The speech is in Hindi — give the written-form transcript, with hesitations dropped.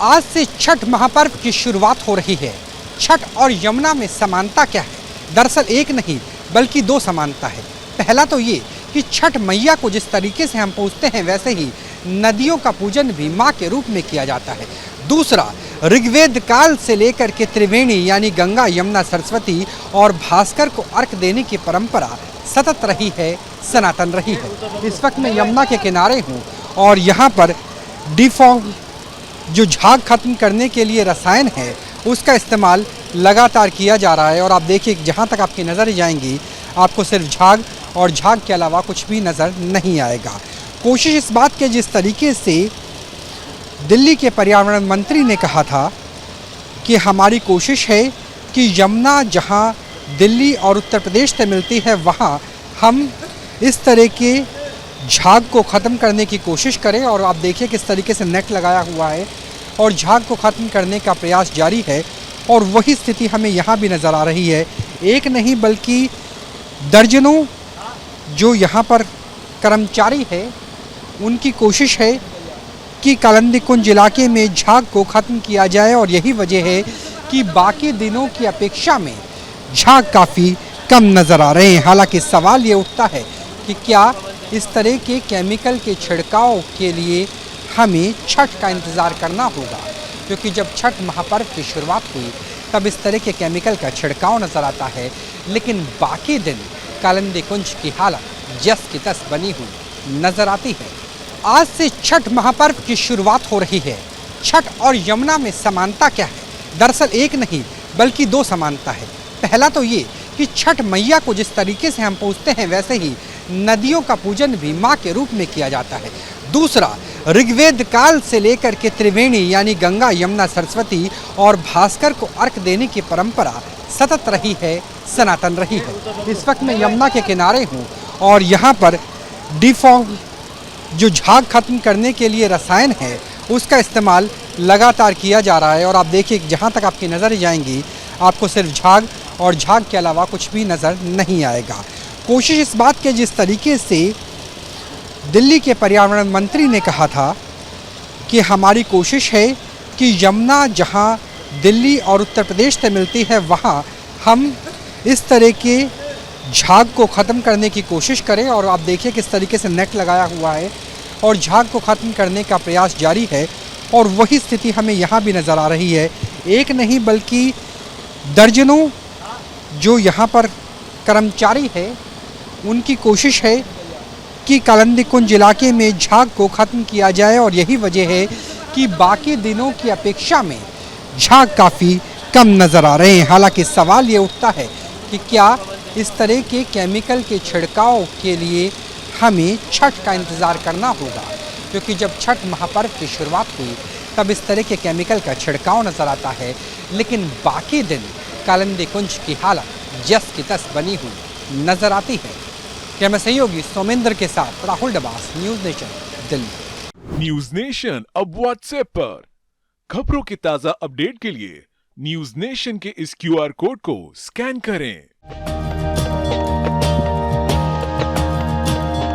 आज से छठ महापर्व की शुरुआत हो रही है। छठ और यमुना में समानता क्या है? दरअसल एक नहीं बल्कि दो समानता है। पहला तो ये कि छठ मैया को जिस तरीके से हम पूजते हैं वैसे ही नदियों का पूजन भी माँ के रूप में किया जाता है। दूसरा, ऋग्वेद काल से लेकर के त्रिवेणी यानी गंगा, यमुना, सरस्वती और भास्कर को अर्घ देने की परंपरा सतत रही है, सनातन रही है। इस वक्त मैं यमुना के किनारे हूँ और यहाँ पर डिफॉग जो झाग खत्म करने के लिए रसायन है उसका इस्तेमाल लगातार किया जा रहा है। और आप देखिए जहाँ तक आपकी नज़र जाएंगी आपको सिर्फ झाग और झाग के अलावा कुछ भी नज़र नहीं आएगा। कोशिश इस बात के जिस तरीके से दिल्ली के पर्यावरण मंत्री ने कहा था कि हमारी कोशिश है कि यमुना जहाँ दिल्ली और उत्तर प्रदेश से मिलती है वहाँ हम इस तरह के झाग को ख़त्म करने की कोशिश करें। और आप देखिए किस तरीके से नेट लगाया हुआ है और झाग को ख़त्म करने का प्रयास जारी है। और वही स्थिति हमें यहाँ भी नज़र आ रही है। एक नहीं बल्कि दर्जनों जो यहाँ पर कर्मचारी है उनकी कोशिश है कि कालिंदी कुंज इलाके में झाग को ख़त्म किया जाए। और यही वजह है कि बाकी दिनों की अपेक्षा में झाग काफ़ी कम नज़र आ रहे हैं। हालांकि सवाल ये उठता है कि क्या इस तरह के केमिकल के छिड़काव के लिए हमें छठ का इंतज़ार करना होगा? क्योंकि जब छठ महापर्व की शुरुआत हुई तब इस तरह के केमिकल का छिड़काव नज़र आता है, लेकिन बाकी दिन कालिंदी कुंज की हालत जस की तस बनी हुई नज़र आती है। आज से छठ महापर्व की शुरुआत हो रही है। छठ और यमुना में समानता क्या है? दरअसल एक नहीं बल्कि दो समानता है। पहला तो ये कि छठ मैया को जिस तरीके से हम पूजते हैं वैसे ही नदियों का पूजन भी माँ के रूप में किया जाता है। दूसरा, ऋग्वेद काल से लेकर के त्रिवेणी यानी गंगा, यमुना, सरस्वती और भास्कर को अर्घ देने की परंपरा सतत रही है, सनातन रही है। इस वक्त मैं यमुना के किनारे हूँ और यहाँ पर डिफॉग जो झाग खत्म करने के लिए रसायन है उसका इस्तेमाल लगातार किया जा रहा है। और आप देखिए जहाँ तक आपकी नज़र जाएंगी आपको सिर्फ झाग और झाग के अलावा कुछ भी नज़र नहीं आएगा। कोशिश इस बात के जिस तरीके से दिल्ली के पर्यावरण मंत्री ने कहा था कि हमारी कोशिश है कि यमुना जहाँ दिल्ली और उत्तर प्रदेश से मिलती है वहाँ हम इस तरह के झाग को ख़त्म करने की कोशिश करें। और आप देखिए किस तरीके से नेट लगाया हुआ है और झाग को ख़त्म करने का प्रयास जारी है। और वही स्थिति हमें यहाँ भी नज़र आ रही है। एक नहीं बल्कि दर्जनों जो यहाँ पर कर्मचारी है उनकी कोशिश है कि कालिंदी कुंज इलाके में झाग को ख़त्म किया जाए। और यही वजह है कि बाकी दिनों की अपेक्षा में झाग काफ़ी कम नज़र आ रहे हैं। हालांकि सवाल ये उठता है कि क्या इस तरह के केमिकल के छिड़काव के लिए हमें छठ का इंतज़ार करना होगा? क्योंकि जब छठ महापर्व की शुरुआत हुई तब इस तरह के केमिकल का छिड़काव नज़र आता है, लेकिन बाकी दिन कालिंदी कुंज की हालत जस की तस बनी हुई नज़र आती है। कैमरा सहयोगी सोमेंद्र के साथ Rahul Dabas, news nation, Delhi. News nation अब व्हाट्सएप पर खबरों की ताज़ा अपडेट के लिए न्यूज़ नेशन के इस QR कोड को स्कैन करें।